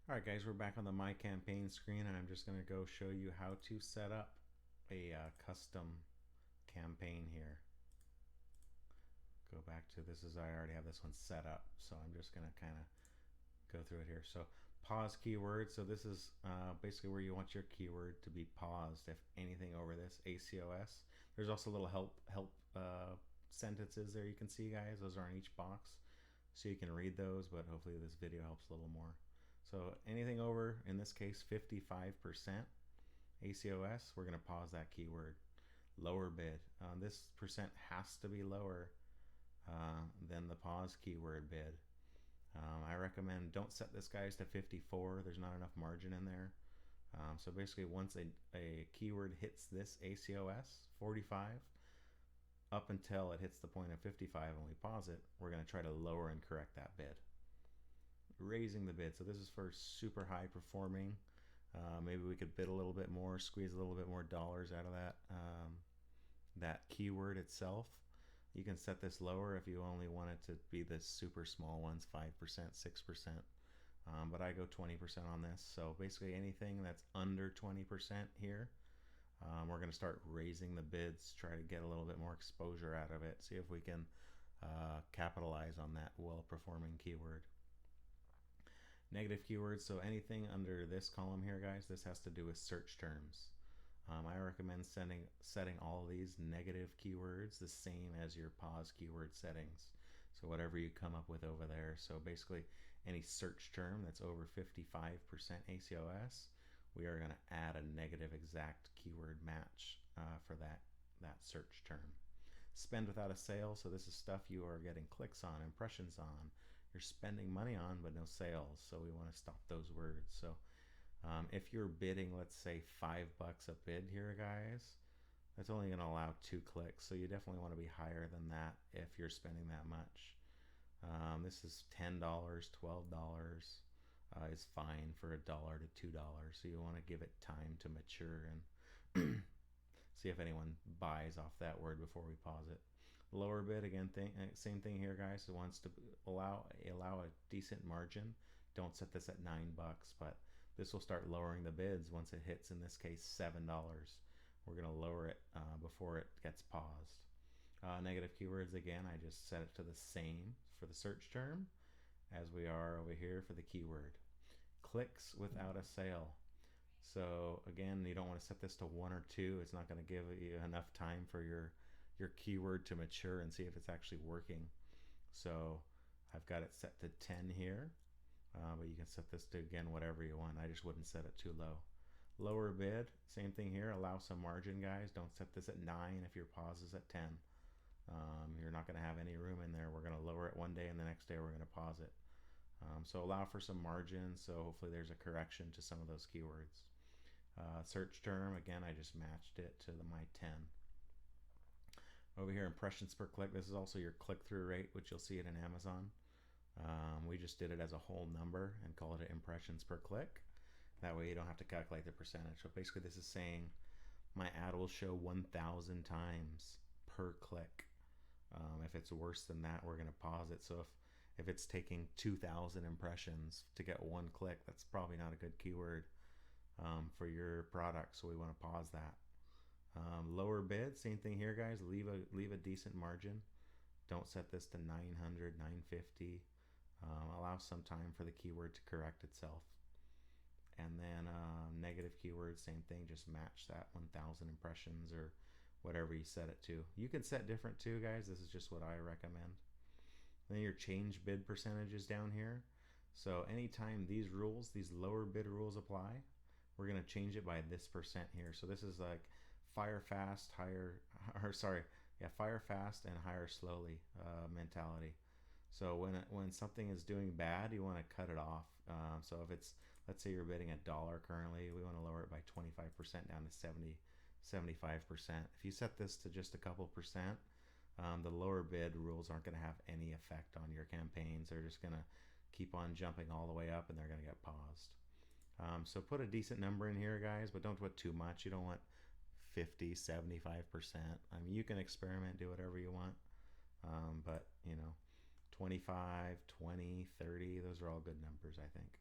All right, guys, we're back on the My Campaign screen, and I'm just going to go show you how to set up a custom campaign here. Go back to this I already have this one set up, so I'm just going to kind of go through it here. So pause keyword. So this is basically where you want your keyword to be paused if anything over this ACOS. There's also little help sentences there you can see, guys. Those are in each box, so you can read those, but hopefully this video helps a little more. So anything over, in this case, 55% ACOS, we're going to pause that keyword. Lower bid. This percent has to be lower than the pause keyword bid. I recommend don't set this, guys, to 54. There's not enough margin in there. So basically, once a keyword hits this ACOS, 45, up until it hits the point of 55 and we pause it, we're going to try to lower and correct that bid. Raising the bid. So this is for super high performing. Maybe we could bid a little bit more, squeeze a little bit more dollars out of that keyword itself. You can set this lower if you only want it to be the super small ones, 5%, 6%. But I go 20% on this. So basically anything that's under 20% here, we're going to start raising the bids, try to get a little bit more exposure out of it, see if we can capitalize on that well-performing keyword. Negative keywords, so anything under this column here, guys, this has to do with search terms. I recommend setting all of these negative keywords the same as your pause keyword settings. So whatever you come up with over there. So basically any search term that's over 55% ACOS, we are going to add a negative exact keyword match for that search term. Spend without a sale, so this is stuff you are getting clicks on, impressions on, you're spending money on, but no sales. So we want to stop those words. So if you're bidding, let's say $5 a bid here, guys, that's only going to allow 2 clicks. So you definitely want to be higher than that if you're spending that much. This is $10, $12 is fine for $1 to $2. So you want to give it time to mature and see if anyone buys off that word before we pause it. Lower bid, again, same thing here, guys. It wants to allow a decent margin. Don't set this at $9, but this will start lowering the bids once it hits, in this case, $7. We're going to lower it before it gets paused. Negative keywords, again, I just set it to the same for the search term as we are over here for the keyword. Clicks without a sale. So again, you don't want to set this to 1 or 2. It's not going to give you enough time for your keyword to mature and see if it's actually working. So I've got it set to 10 here, but you can set this to, again, whatever you want. I just wouldn't set it too low. Lower bid, same thing here. Allow some margin, guys. Don't set this at 9 if your pause is at 10. You're not going to have any room in there. We're going to lower it one day and the next day we're going to pause it. So allow for some margin, so hopefully there's a correction to some of those keywords. Search term, again, I just matched it to my 10. Over here, impressions per click, this is also your click-through rate, which you'll see it in Amazon. We just did it as a whole number and called it impressions per click. That way you don't have to calculate the percentage. So basically this is saying my ad will show 1,000 times per click. If it's worse than that, we're going to pause it. So if it's taking 2,000 impressions to get 1 click, that's probably not a good keyword for your product. So we want to pause that. Lower bid, same thing here, guys. Leave a decent margin. Don't set this to 900, 950. Allow some time for the keyword to correct itself. And then negative keywords, same thing. Just match that 1,000 impressions or whatever you set it to. You can set different too, guys. This is just what I recommend. Then your change bid percentages down here. So anytime these lower bid rules apply, we're going to change it by this percent here. So this is like fire fast, fire fast and hire slowly mentality. So when something is doing bad, you want to cut it off. So if it's, let's say you're bidding $1 currently, we want to lower it by 25% down to 75%. If you set this to just a couple percent, the lower bid rules aren't going to have any effect on your campaigns. They're just going to keep on jumping all the way up and they're going to get paused. So put a decent number in here, guys, but don't put too much. You don't want 50, 75%. I mean, you can experiment, do whatever you want, but 25, 20, 30, those are all good numbers, I think.